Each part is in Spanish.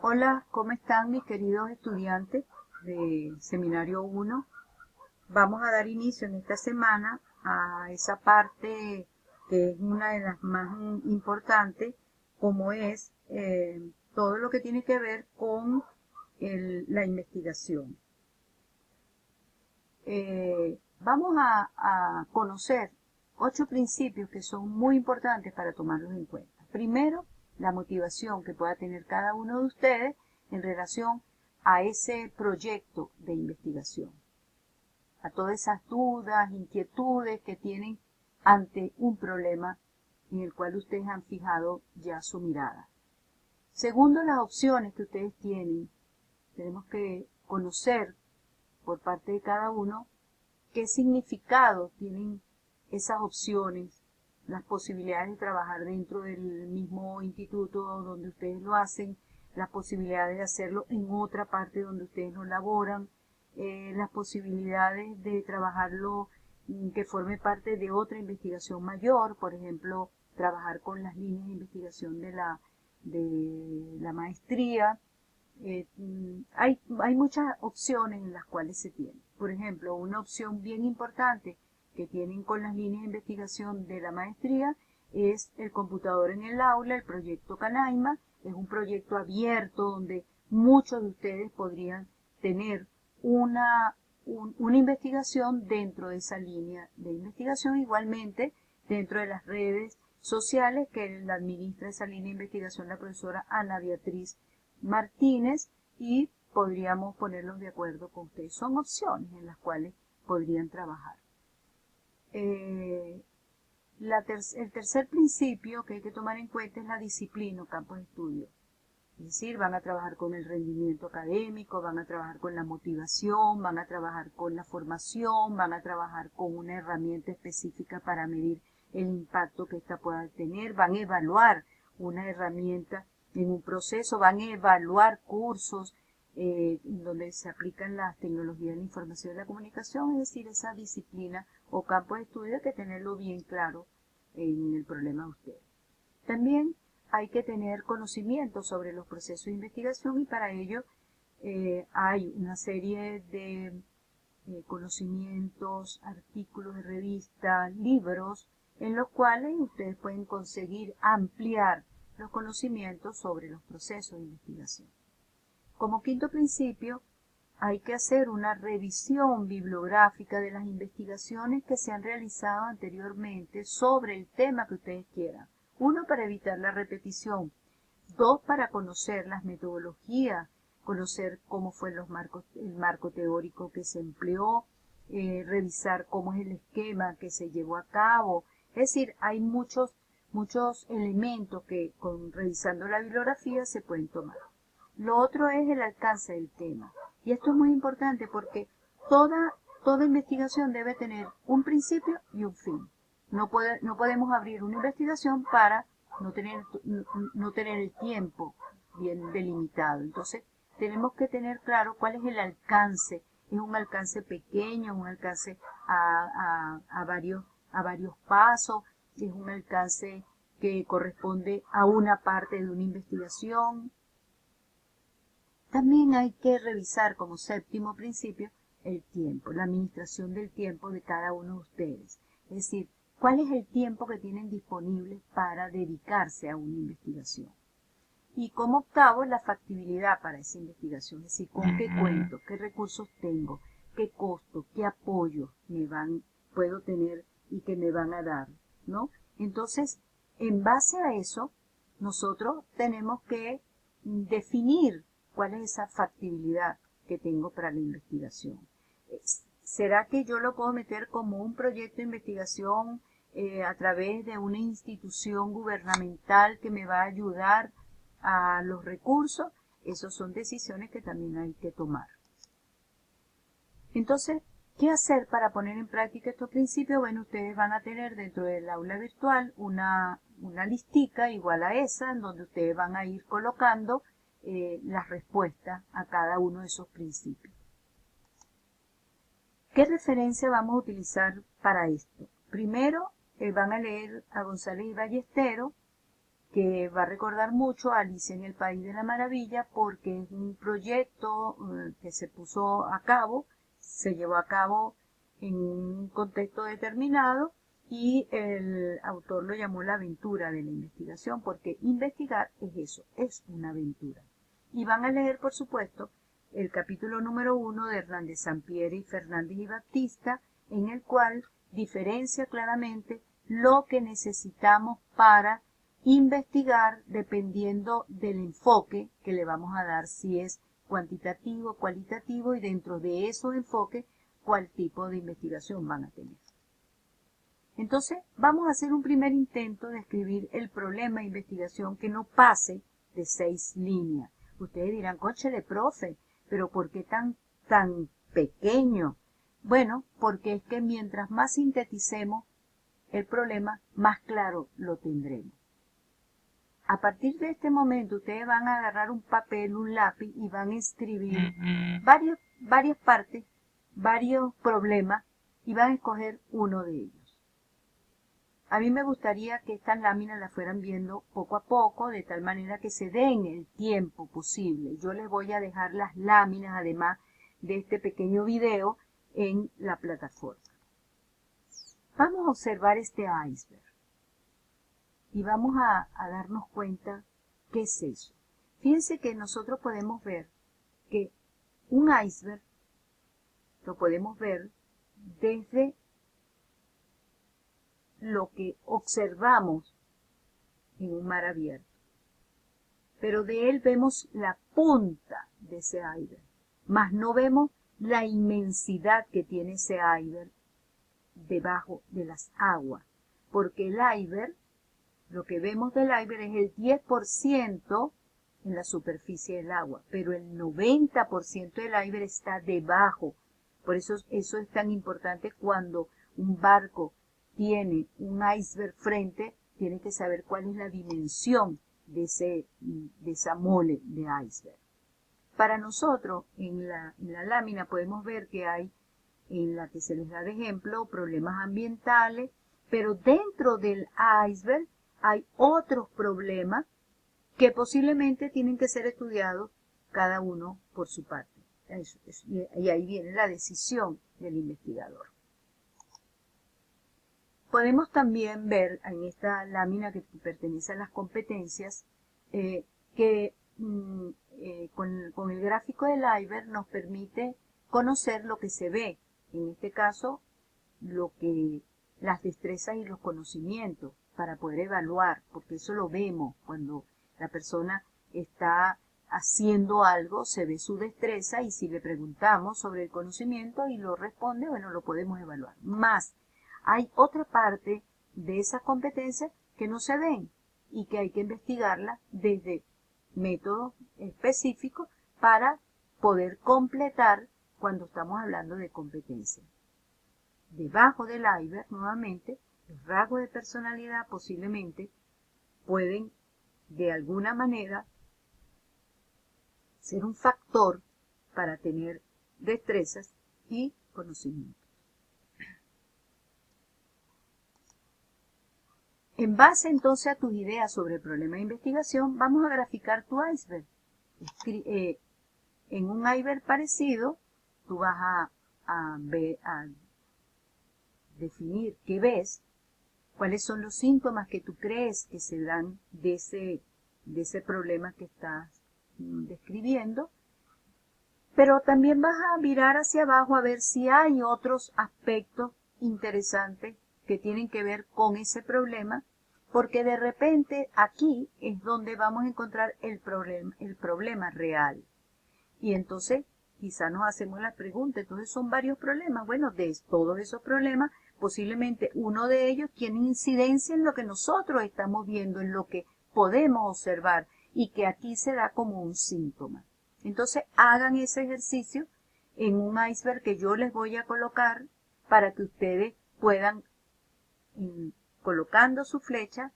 Hola, ¿cómo están mis queridos estudiantes de Seminario 1? Vamos a dar inicio en esta semana a esa parte que es una de las más importantes, como es todo lo que tiene que ver con la investigación. Vamos a conocer 8 principios que son muy importantes para tomarlos en cuenta. Primero, la motivación que pueda tener cada uno de ustedes en relación a ese proyecto de investigación, a todas esas dudas, inquietudes que tienen ante un problema en el cual ustedes han fijado ya su mirada. Segundo, las opciones que ustedes tienen. Tenemos que conocer por parte de cada uno qué significado tienen esas opciones, las posibilidades de trabajar dentro del mismo instituto donde ustedes lo hacen, las posibilidades de hacerlo en otra parte donde ustedes no laboran, las posibilidades de trabajarlo que forme parte de otra investigación mayor, por ejemplo, trabajar con las líneas de investigación de la maestría. Hay muchas opciones en las cuales se tiene. Por ejemplo, una opción bien importante que tienen con las líneas de investigación de la maestría es el computador en el aula, el proyecto Canaima. Es un proyecto abierto donde muchos de ustedes podrían tener una investigación dentro de esa línea de investigación, igualmente dentro de las redes sociales que la administra esa línea de investigación la profesora Ana Beatriz Martínez, y podríamos ponerlos de acuerdo con ustedes. Son opciones en las cuales podrían trabajar. El tercer principio que hay que tomar en cuenta es la disciplina o campo de estudio. Es decir, van a trabajar con el rendimiento académico, van a trabajar con la motivación, van a trabajar con la formación, van a trabajar con una herramienta específica para medir el impacto que ésta pueda tener, van a evaluar una herramienta en un proceso, van a evaluar cursos donde se aplican las tecnologías de la información y la comunicación, es decir, esa disciplina o campo de estudio hay que tenerlo bien claro en el problema de ustedes. También hay que tener conocimiento sobre los procesos de investigación y para ello hay una serie de conocimientos, artículos de revista, libros, en los cuales ustedes pueden conseguir ampliar los conocimientos sobre los procesos de investigación. Como quinto principio, hay que hacer una revisión bibliográfica de las investigaciones que se han realizado anteriormente sobre el tema que ustedes quieran. Uno, para evitar la repetición. Dos, para conocer las metodologías, conocer cómo fue el marco teórico que se empleó, revisar cómo es el esquema que se llevó a cabo. Es decir, hay muchos elementos que revisando la bibliografía se pueden tomar. Lo otro es el alcance del tema. Y esto es muy importante porque toda investigación debe tener un principio y un fin. No podemos abrir una investigación para no tener el tiempo bien delimitado. Entonces, tenemos que tener claro cuál es el alcance. Es un alcance pequeño, un alcance a varios pasos, es un alcance que corresponde a una parte de una investigación. También hay que revisar como séptimo principio el tiempo, la administración del tiempo de cada uno de ustedes. Es decir, cuál es el tiempo que tienen disponible para dedicarse a una investigación. Y como octavo, la factibilidad para esa investigación, es decir, con qué cuento, qué recursos tengo, qué costo, qué apoyo puedo tener y que me van a dar, ¿no? Entonces, en base a eso, nosotros tenemos que definir cuál es esa factibilidad que tengo para la investigación. ¿Será que yo lo puedo meter como un proyecto de investigación a través de una institución gubernamental que me va a ayudar a los recursos? Esas son decisiones que también hay que tomar. Entonces, ¿qué hacer para poner en práctica estos principios? Bueno, ustedes van a tener dentro del aula virtual una listica igual a esa, en donde ustedes van a ir colocando las respuestas a cada uno de esos principios. ¿Qué referencia vamos a utilizar para esto? Primero, van a leer a González y Ballesteros, que va a recordar mucho a Alicia en el País de la Maravilla, porque es un proyecto que se puso a cabo, se llevó a cabo en un contexto determinado y el autor lo llamó la aventura de la investigación, porque investigar es eso, es una aventura. Y van a leer, por supuesto, el capítulo número 1 de Hernández Sampieri, Fernández y Baptista, en el cual diferencia claramente lo que necesitamos para investigar dependiendo del enfoque que le vamos a dar, si es cuantitativo, cualitativo, y dentro de esos enfoques, cuál tipo de investigación van a tener. Entonces, vamos a hacer un primer intento de escribir el problema de investigación que no pase de 6 líneas. Ustedes dirán, cónchale, profe, pero ¿por qué tan pequeño? Bueno, porque es que mientras más sinteticemos el problema, más claro lo tendremos. A partir de este momento, ustedes van a agarrar un papel, un lápiz y van a escribir varias partes, varios problemas y van a escoger uno de ellos. A mí me gustaría que estas láminas las fueran viendo poco a poco, de tal manera que se den el tiempo posible. Yo les voy a dejar las láminas, además de este pequeño video, en la plataforma. Vamos a observar este iceberg y vamos a darnos cuenta qué es eso. Fíjense que nosotros podemos ver que un iceberg lo podemos ver desde lo que observamos en un mar abierto. Pero de él vemos la punta de ese iceberg, mas no vemos la inmensidad que tiene ese iceberg debajo de las aguas, porque el iceberg, lo que vemos del iceberg es el 10% en la superficie del agua, pero el 90% del iceberg está debajo. Por eso eso es tan importante cuando un barco tiene un iceberg frente, tiene que saber cuál es la dimensión de esa mole de iceberg. Para nosotros, en la lámina podemos ver que hay, en la que se les da de ejemplo, problemas ambientales, pero dentro del iceberg hay otros problemas que posiblemente tienen que ser estudiados cada uno por su parte. Y ahí viene la decisión del investigador. Podemos también ver en esta lámina que pertenece a las competencias que con el gráfico del iceberg nos permite conocer lo que se ve, en este caso las destrezas y los conocimientos para poder evaluar, porque eso lo vemos cuando la persona está haciendo algo, se ve su destreza y si le preguntamos sobre el conocimiento y lo responde, bueno, lo podemos evaluar. Más, hay otra parte de esas competencias que no se ven y que hay que investigarla desde métodos específicos para poder completar cuando estamos hablando de competencia. Debajo del iceberg, nuevamente, los rasgos de personalidad posiblemente pueden de alguna manera ser un factor para tener destrezas y conocimientos. En base entonces a tus ideas sobre el problema de investigación, vamos a graficar tu iceberg. En un iceberg parecido, tú vas a definir qué ves, cuáles son los síntomas que tú crees que se dan de ese problema que estás describiendo, pero también vas a mirar hacia abajo a ver si hay otros aspectos interesantes que tienen que ver con ese problema, porque de repente aquí es donde vamos a encontrar el problema real. Y entonces quizá nos hacemos la pregunta, entonces son varios problemas. Bueno, de todos esos problemas, posiblemente uno de ellos tiene incidencia en lo que nosotros estamos viendo, en lo que podemos observar y que aquí se da como un síntoma. Entonces hagan ese ejercicio en un iceberg que yo les voy a colocar para que ustedes puedan, colocando su flecha,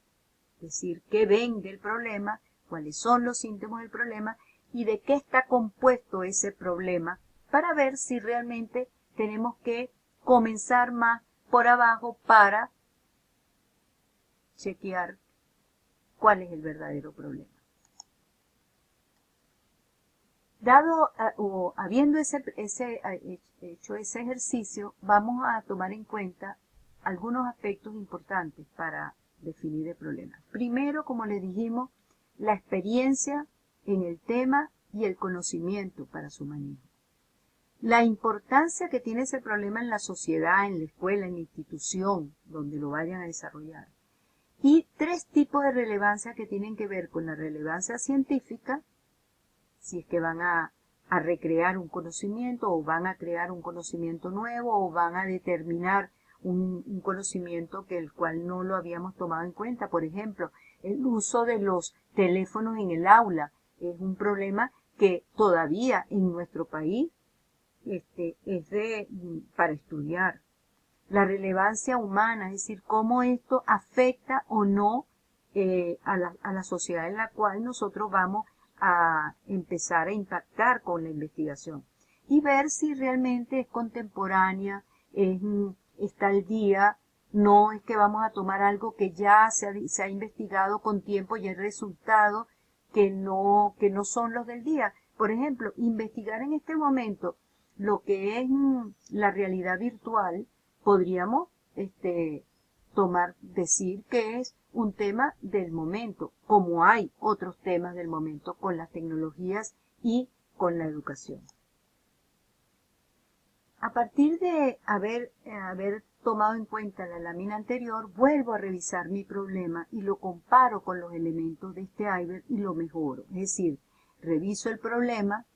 decir qué ven del problema, cuáles son los síntomas del problema y de qué está compuesto ese problema, para ver si realmente tenemos que comenzar más por abajo para chequear cuál es el verdadero problema. Dado o habiendo hecho ese ejercicio, vamos a tomar en cuenta algunos aspectos importantes para definir el problema. Primero, como les dijimos, la experiencia en el tema y el conocimiento para su manejo. La importancia que tiene ese problema en la sociedad, en la escuela, en la institución donde lo vayan a desarrollar. Y 3 tipos de relevancia que tienen que ver con la relevancia científica, si es que van a recrear un conocimiento o van a crear un conocimiento nuevo o van a determinar un conocimiento que el cual no lo habíamos tomado en cuenta. Por ejemplo, el uso de los teléfonos en el aula es un problema que todavía en nuestro país es para estudiar. La relevancia humana, es decir, cómo esto afecta o no a la sociedad en la cual nosotros vamos a empezar a impactar con la investigación y ver si realmente es contemporánea, está al día, no es que vamos a tomar algo que ya se ha investigado con tiempo y hay resultados que no son los del día. Por ejemplo, investigar en este momento lo que es la realidad virtual, podríamos decir que es un tema del momento, como hay otros temas del momento con las tecnologías y con la educación. A partir de haber tomado en cuenta la lámina anterior, vuelvo a revisar mi problema y lo comparo con los elementos de este iceberg y lo mejoro. Es decir, reviso el problema,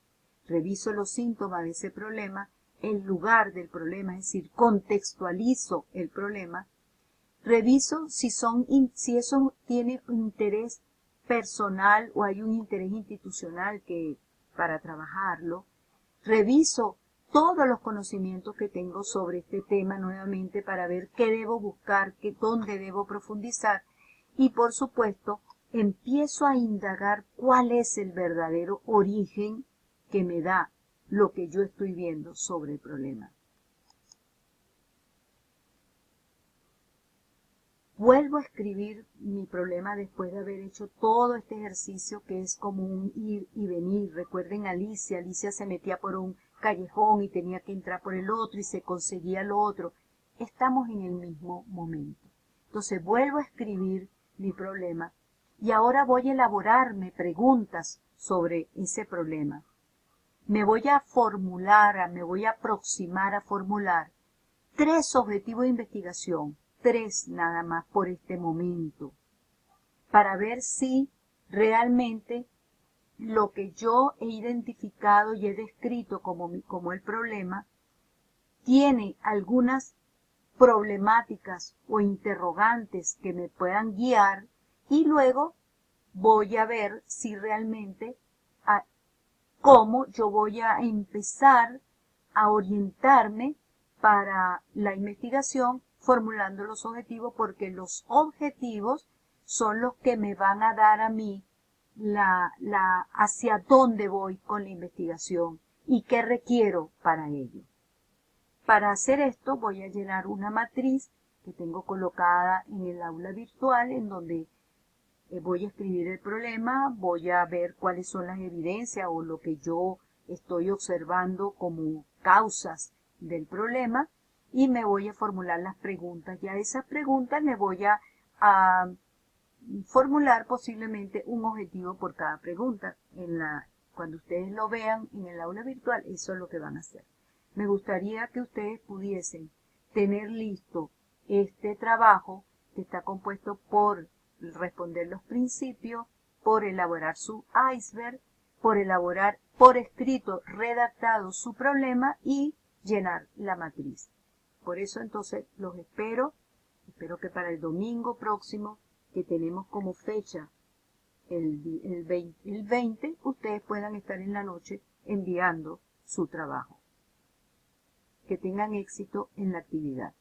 reviso los síntomas de ese problema, el lugar del problema, es decir, contextualizo el problema, reviso si eso tiene un interés personal o hay un interés institucional para trabajarlo, reviso todos los conocimientos que tengo sobre este tema nuevamente para ver qué debo buscar, dónde debo profundizar y por supuesto empiezo a indagar cuál es el verdadero origen que me da lo que yo estoy viendo sobre el problema. Vuelvo a escribir mi problema después de haber hecho todo este ejercicio que es como un ir y venir. Recuerden a Alicia. Alicia se metía por un callejón y tenía que entrar por el otro y se conseguía lo otro. Estamos en el mismo momento. Entonces vuelvo a escribir mi problema y ahora voy a elaborarme preguntas sobre ese problema. Me voy a aproximar a formular 3 objetivos de investigación, 3 nada más por este momento, para ver si realmente lo que yo he identificado y he descrito como el problema tiene algunas problemáticas o interrogantes que me puedan guiar y luego voy a ver si realmente cómo yo voy a empezar a orientarme para la investigación formulando los objetivos, porque los objetivos son los que me van a dar a mí hacia dónde voy con la investigación y qué requiero para ello. Para hacer esto voy a llenar una matriz que tengo colocada en el aula virtual en donde voy a escribir el problema, voy a ver cuáles son las evidencias o lo que yo estoy observando como causas del problema y me voy a formular las preguntas. Y a esas preguntas le voy a formular posiblemente un objetivo por cada pregunta. Cuando ustedes lo vean en el aula virtual, eso es lo que van a hacer. Me gustaría que ustedes pudiesen tener listo este trabajo que está compuesto por responder los principios, por elaborar su iceberg, por elaborar por escrito, redactado su problema y llenar la matriz. Por eso entonces los espero que para el domingo próximo, que tenemos como fecha el 20, ustedes puedan estar en la noche enviando su trabajo. Que tengan éxito en la actividad.